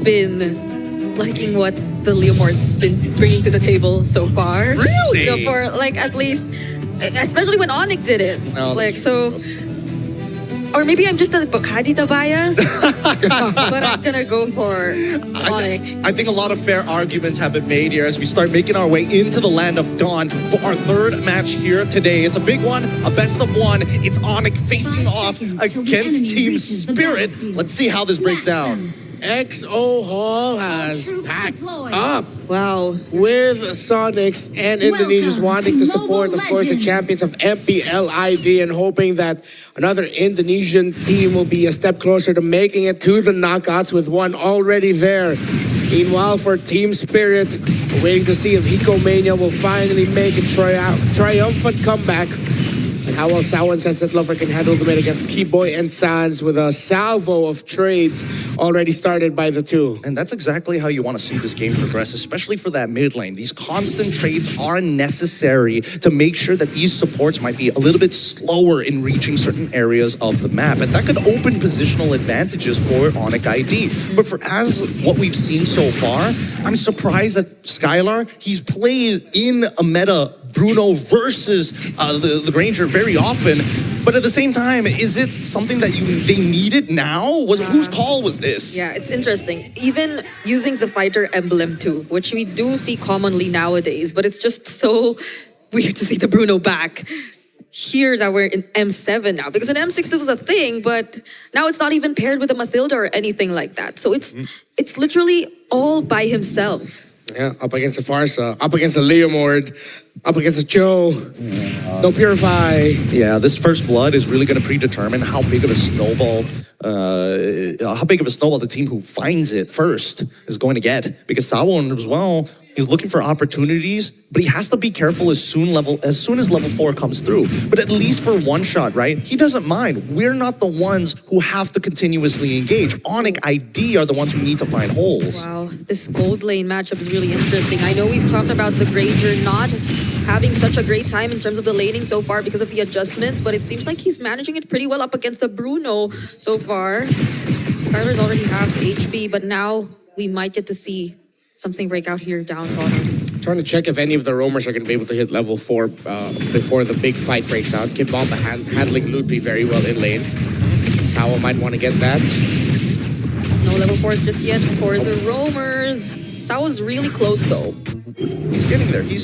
been liking what the Leomord's been bringing to the table so far. Really? So for like at least, especially when Onic did it. Oh, like so. Or maybe I'm just a Bocadita bias, but I'm gonna go for Onic. I think a lot of fair arguments have been made here as we start making our way into the land of Dawn for our third match here today. It's a big one, a best of one. It's Onic facing off against Team Spirit. Let's see how this breaks down. XO Hall has packed up Wow. with Sonics and Indonesians wanting to support, of course, the champions of MLBB and hoping that another Indonesian team will be a step closer to making it to the knockouts with one already there. Meanwhile, for Team Spirit, we're waiting to see if Hiko Mania will finally make a triumphant comeback. And how well Sao and Sunset Lover can handle the mid against Keyboy and Sans with a salvo of trades already started by the two. And that's exactly how you want to see this game progress, especially for that mid lane. These constant trades are necessary to make sure that these supports might be a little bit slower in reaching certain areas of the map. And that could open positional advantages for Onic ID. But for as what we've seen so far, I'm surprised that Skylar, he's played in a meta Bruno versus the Granger very often, but at the same time, is it something that they needed now? Whose call was this? Yeah, it's interesting. Even using the fighter emblem too, which we do see commonly nowadays, but it's just so weird to see the Bruno back here that we're in M7 now, because in M6 it was a thing, but now it's not even paired with a Mathilda or anything like that. So it's literally all by himself. Yeah, up against a Farsa, up against a Leomord, up against a Joe, no Purify. Yeah, this first blood is really going to predetermine how big of a snowball, the team who finds it first is going to get. Because Sawon as well, he's looking for opportunities, but he has to be careful as soon as level 4 comes through. But at least for one shot, right? He doesn't mind. We're not the ones who have to continuously engage. Onic ID are the ones who need to find holes. Wow, this gold lane matchup is really interesting. I know we've talked about the Granger not having such a great time in terms of the laning so far because of the adjustments, but it seems like he's managing it pretty well up against the Bruno so far. Skylar's already have HP, but now we might get to see something break out here down bottom. Trying to check if any of the roamers are going to be able to hit level 4 before the big fight breaks out. Kid Bomba handling Ludwig very well in lane. Sao might want to get that. No level 4s just yet for the roamers. Sao's really close though. He's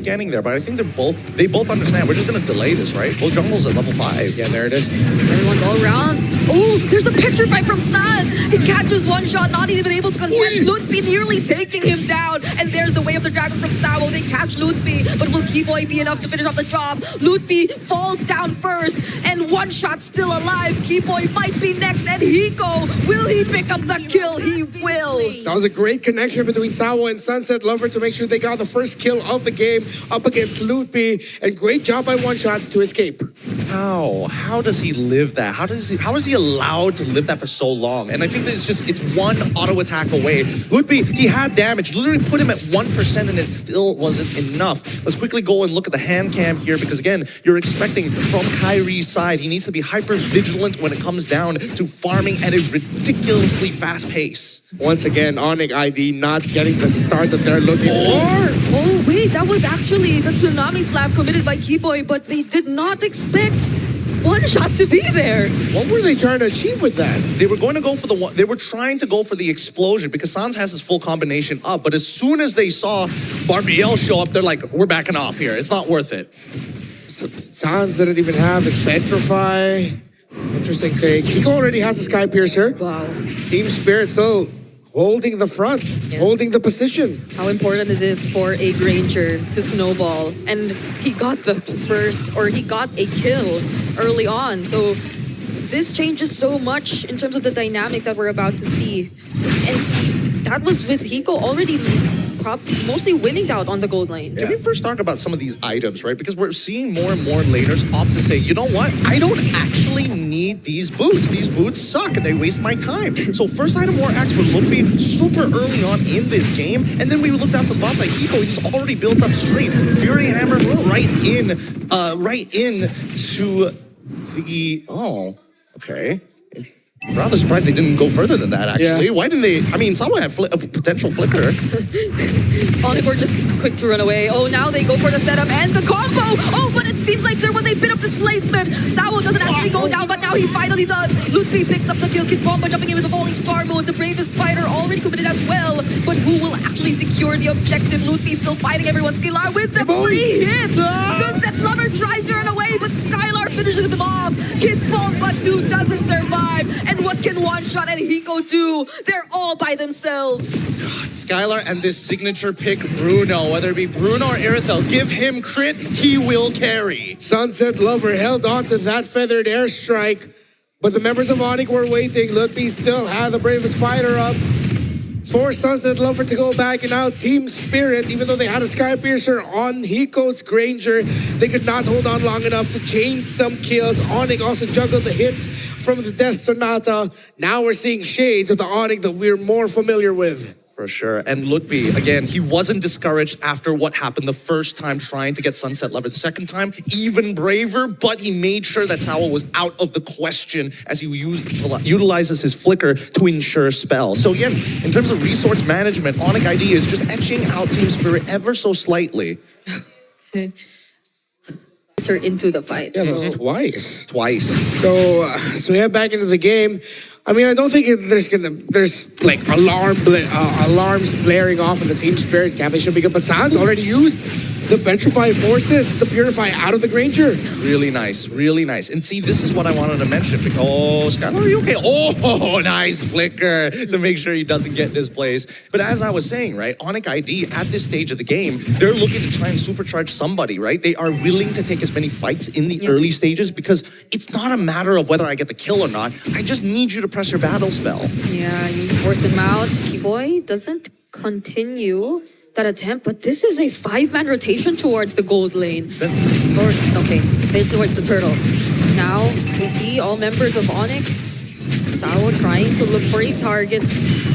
getting there, but I think they both understand. We're just gonna delay this, right? Well, Jungle's at level 5. Yeah, there it is. Everyone's all around. Oh, there's a picture fight from Sans. He catches one shot, not even able to contest. Ludwig nearly taking him down. And there's the way of the dragon from Sao. They catch Ludwig, but will Keyboy be enough to finish off the job? Ludwig falls down first, and one shot still alive. Keyboy might be next, and Hiko, will he pick up the kill? He will. That was a great connection between Sao and Sunset Lover to make sure they got the first kill of the game up against Ludwig, and great job by one shot to escape. How does he live that? How is he allowed to live that for so long? And I think that it's one auto attack away. Ludwig, he had damage, literally put him at 1% and it still wasn't enough. Let's quickly go and look at the hand cam here, because again, you're expecting from Kyrie's side, he needs to be hyper vigilant when it comes down to farming at a ridiculously fast pace. Once again, Onic ID not getting the start that they're looking for. Oh wait, that was actually the tsunami slap committed by Keyboy, but they did not expect one shot to be there. What were they trying to achieve with that? They were going to go for they were trying to go for the explosion because Sans has his full combination up, but as soon as they saw Barbiel show up, they're like, we're backing off here. It's not worth it. Sans didn't even have his Petrify. Interesting take. He already has a Sky Piercer. Wow. Team Spirit still holding the front, holding the position. How important is it for a Granger to snowball? And he got the he got a kill early on. So this changes so much in terms of the dynamics that we're about to see. And that was with Hiko already mostly winning out on the gold lane. Can we first talk about some of these items, right? Because we're seeing more and more laners opt to say, you know what? I don't actually need these boots. These boots suck and they waste my time. So first item war acts for Lumpy super early on in this game. And then we look down to the bot side. Hiko, he's already built up straight. Fury Hammer right in to the... Oh, okay. Rather surprised they didn't go further than that, actually. Yeah. Why didn't they? I mean, someone had a potential flicker. Onic were just quick to run away. Oh, now they go for the setup and the combo. Oh, but it seems like there was a bit of displacement. Sawo doesn't actually go down, but now he finally does. Ludwig picks up the kill. Kid Bomba jumping in with the falling star mode. The bravest fighter already committed as well. But who will actually secure the objective? Ludwig still fighting everyone. Skylar with the free hit. Sunset Lover tries to run away, but Skylar finishes him off. Kid Bomba 2 doesn't survive. And what can One Shot and Hiko do? They're all by themselves. Skylar and this signature pick, Bruno. Whether it be Bruno or Irithel, give him crit, he will carry. Sunset Lover held on to that feathered airstrike, but the members of Onic were waiting. Ludwig still had the bravest fighter up for Sunset Lover to go back, and now Team Spirit, even though they had a Sky Piercer on Hiko's Granger, they could not hold on long enough to change some kills. Onic also juggled the hits from the Death Sonata. Now we're seeing shades of the Onic that we're more familiar with. For sure. And Ludwig, again, he wasn't discouraged after what happened the first time trying to get Sunset Lover. The second time, even braver, but he made sure that Sawa was out of the question as he utilizes his flicker to ensure spell. So again, in terms of resource management, Onic ID is just etching out Team Spirit ever so slightly. Enter into the fight. Yeah, that was twice. Twice. So we head back into the game. I mean, I don't think there's like alarms blaring off in the Team Spirit camp. They should be good, but Sans already used the Petrify Forces, the Purify out of the Granger. Really nice, really nice. And see, this is what I wanted to mention. Oh, Skylar, are you okay? Oh, nice flicker to make sure he doesn't get displaced. But as I was saying, right, Onic ID at this stage of the game, they're looking to try and supercharge somebody, right? They are willing to take as many fights in the early stages because it's not a matter of whether I get the kill or not. I just need you to press your battle spell. Yeah, you force him out. Keyboy doesn't continue that attempt, but this is a 5-man rotation towards the gold lane. They're towards the turtle. Now we see all members of Onic. Sawo trying to look for a target.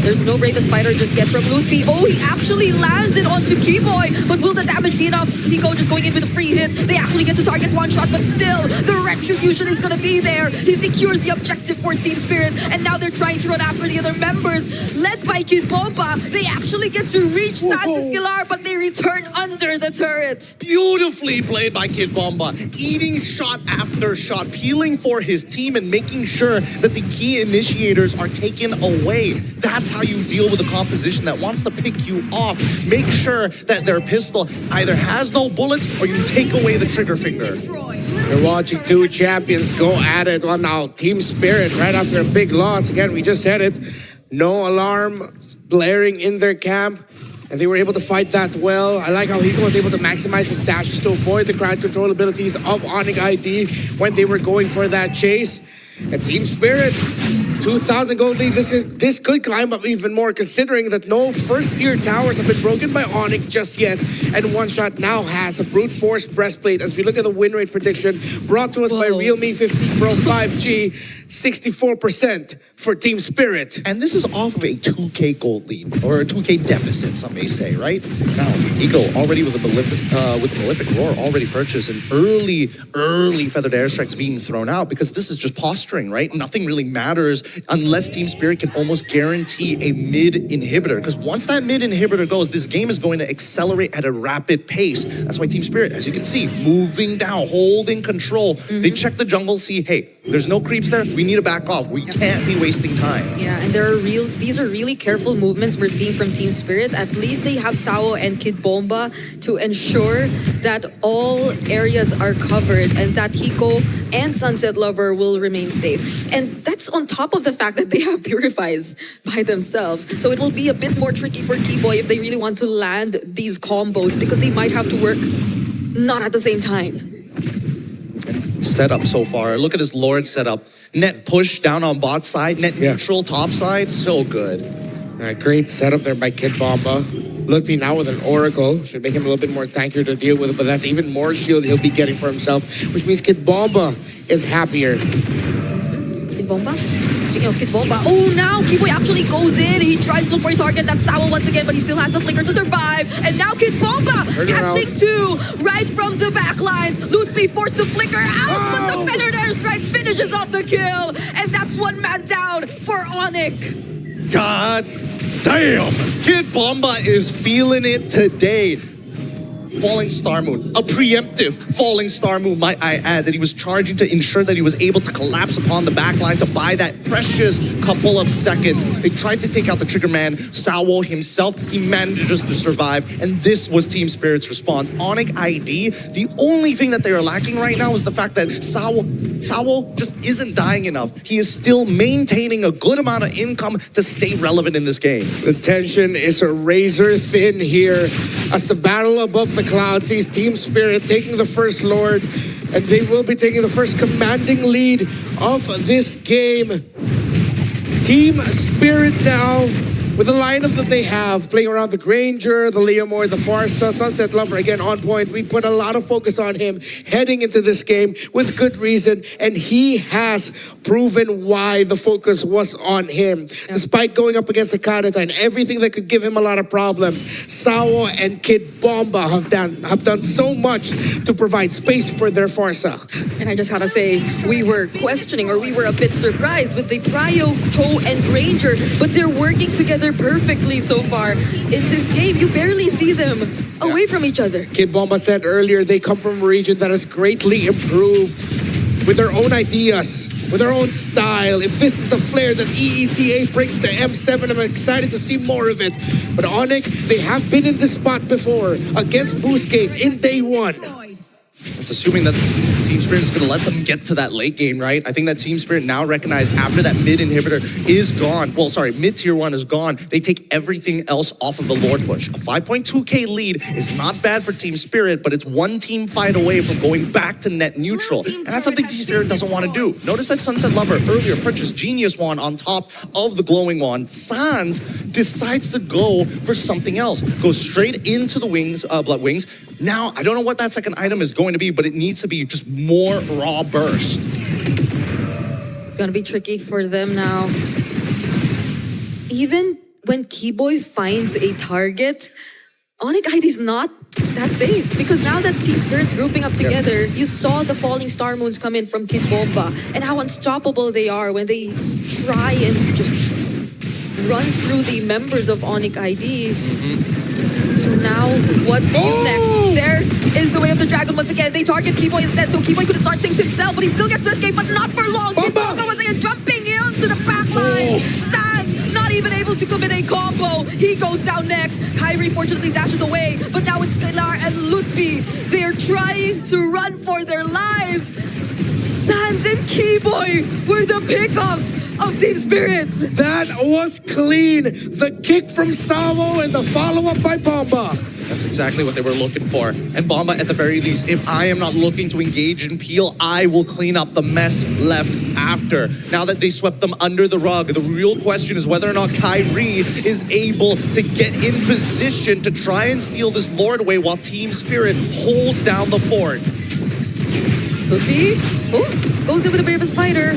There's no bravest fighter just yet from Ludwig. Oh, he actually lands it onto Keyboy, but will the damage be enough? Hiko just going in with a free hit. They actually get to target One Shot, but still, the retribution is gonna be there. He secures the objective for Team Spirit, and now they're trying to run after the other members. Led by Kid Bomba, they actually get to reach Stats and Skillar, but they return under the turret. Beautifully played by Kid Bomba, eating shot after shot, peeling for his team and making sure that the key initiators are taken away. That's how you deal with a composition that wants to pick you off. Make sure that their pistol either has no bullets or you take away the trigger finger. You're watching two champions go at it. Well, now Team Spirit, right after a big loss, again, we just said it, no alarm blaring in their camp, and they were able to fight that well. I like how Hiko was able to maximize his dashes to avoid the crowd control abilities of Onic ID when they were going for that chase. And Team Spirit, 2,000 gold lead. This could climb up even more, considering that no first-tier towers have been broken by Onic just yet. And One Shot now has a brute force breastplate. As we look at the win rate prediction brought to us by Realme 50 Pro 5G, 64% for Team Spirit. And this is off of a 2K gold lead, or a 2K deficit, some may say, right? Now, Hiko already with the Malefic Roar already purchased an early feathered airstrikes being thrown out because this is just posturing, right? Nothing really matters unless Team Spirit can almost guarantee a mid inhibitor. Because once that mid inhibitor goes, this game is going to accelerate at a rapid pace. That's why Team Spirit, as you can see, moving down, holding control. They check the jungle, see, hey, there's no creeps there. We need to back off. We can't be wasting time. Yeah, and these are really careful movements we're seeing from Team Spirit. At least they have Sawo and Kid Bomba to ensure that all areas are covered and that Hiko and Sunset Lover will remain safe. And that's on top of the fact that they have Purifies by themselves. So it will be a bit more tricky for Keyboy if they really want to land these combos because they might have to work not at the same time. Setup so far. Look at this Lord setup. Net push down on bot side, net neutral top side. So good. Great setup there by Kid Bomba. Ludwig now with an Oracle. Should make him a little bit more tankier to deal with, but that's even more shield he'll be getting for himself, which means Kid Bomba is happier. Kid Bomba Speaking of Kid Bomba, oh, now Kiboy actually goes in. He tries to look for a target. That's Sawa once again, but he still has the flicker to survive. And now Kid Bomba catching two right from the back lines. Lutfi forced to flicker out, but the Fennered airstrike finishes off the kill. And that's one man down for Onic. God damn! Kid Bomba is feeling it today. Falling Star Moon, a preemptive Falling Star Moon, might I add, that he was charging to ensure that he was able to collapse upon the backline to buy that precious couple of seconds. They tried to take out the trigger man, Sawo himself. He manages to survive, and this was Team Spirit's response. Onic ID, the only thing that they are lacking right now is the fact that Sawo just isn't dying enough. He is still maintaining a good amount of income to stay relevant in this game. The tension is razor thin here as the battle above the clouds sees Team Spirit taking the first Lord, and they will be taking the first commanding lead of this game. Team Spirit now, with the lineup that they have, playing around the Granger, the Leomore, the Farsa, Sunset Lover, again on point. We put a lot of focus on him heading into this game with good reason, and he has proven why the focus was on him. Despite going up against the Kadeta and everything that could give him a lot of problems, Sawo and Kid Bomba have done so much to provide space for their Farsa. And I just had to say, we were questioning, or we were a bit surprised with the Prio, Cho, and Granger, but they're working together perfectly so far. In this game, you barely see them away from each other. Kid Bomba said earlier they come from a region that has greatly improved with their own ideas, with their own style. If this is the flair that EECA brings to M7, I'm excited to see more of it. But Onic, they have been in this spot before against Boostgate in day one. It's assuming that Team Spirit is going to let them get to that late game, right? I think that Team Spirit now recognized after that mid inhibitor is gone, well, sorry, mid tier 1 is gone, they take everything else off of the Lord push. A 5.2k lead is not bad for Team Spirit, but it's one team fight away from going back to net neutral. And that's something Team Spirit doesn't want to do. Notice that Sunset Lover earlier purchased Genius Wand on top of the Glowing Wand. Sans decides to go for something else. Goes straight into the wings, Blood Wings. Now, I don't know what that second item is going to be, but it needs to be just more raw burst. It's gonna be tricky for them now. Even when Kiboy finds a target, Onic ID is not that safe, because now that Team Spirit's grouping up together, you saw the falling star moons come in from Kid Bomba and how unstoppable they are when they try and just run through the members of Onic ID. So now, what is next? There is the way of the dragon once again. They target Kiboy instead, so Kiboy could start things himself, but he still gets to escape, but not for long. Kid Bomba once again jumping into the back line. Sans not even able to commit a combo. He goes down next. Kyrie fortunately dashes away, but now it's Skylar and Lutfi. They're trying to run for their lives. Sans and Kiboy were the pickoffs of Team Spirit. That was clean. The kick from Sawo and the follow-up by Bomba. That's exactly what they were looking for. And Bomba, at the very least, if I am not looking to engage in Peel, I will clean up the mess left after. Now that they swept them under the rug, the real question is whether or not Kyrie is able to get in position to try and steal this Lord away while Team Spirit holds down the fort. Lutfi, goes in with a bravest fighter.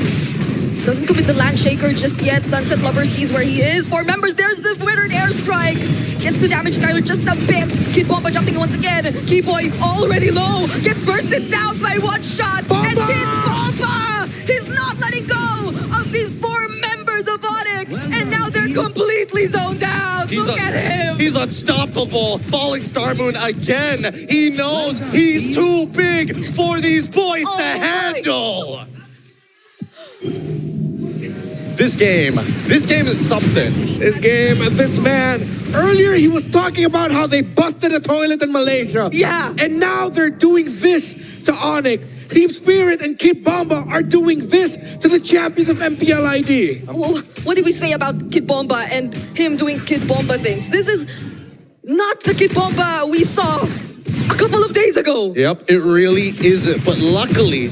Doesn't commit the land shaker just yet. Sunset Lover sees where he is. 4 members, there's the winner airstrike. Gets to damage Skylar just a bit. Kid Bomba jumping once again. Kiboy already low. Gets bursted down by one shot. Bomba! And Kid Bomba is not letting go of these 4 members of Onic. And now they're completely zoned out. Look at him. He's unstoppable. Falling Star Moon again. He knows he's too big for these boys to handle. This game is something. This man, earlier he was talking about how they busted a toilet in Malaysia. Yeah. And now they're doing this to Onic. Team Spirit and Kid Bomba are doing this to the champions of MPL ID. Well, what did we say about Kid Bomba and him doing Kid Bomba things? This is not the Kid Bomba we saw a couple of days ago. Yep, it really isn't. But luckily,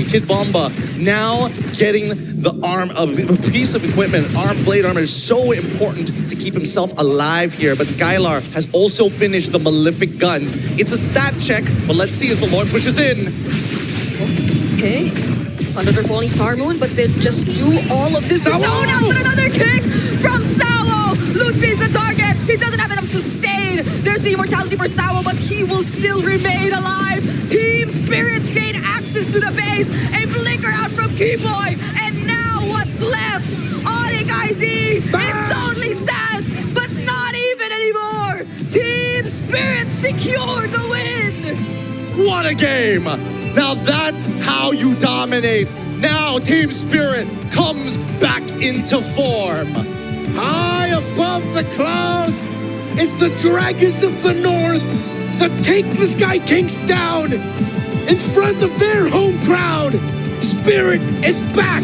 Kid Bomba now getting the arm of a piece of equipment. Blade armor is so important to keep himself alive here. But Skylar has also finished the Malefic gun. It's a stat check, but let's see as the Lord pushes in. Okay. under their falling star moon, but they just do all of this to zone out. But another kick from Sawo. Ludwig's the target. He doesn't have enough sustain. There's the immortality for Sawo, but he will still remain alive. Team Spirits gain access to the base. A flicker out from Keyboy. And now what's left? Onic ID. It's only Sans, but not even anymore. Team Spirits secured the win. What a game! Now that's how you dominate. Now Team Spirit comes back into form. High above the clouds is the Dragons of the North that take the Sky Kings down in front of their home crowd. Spirit is back.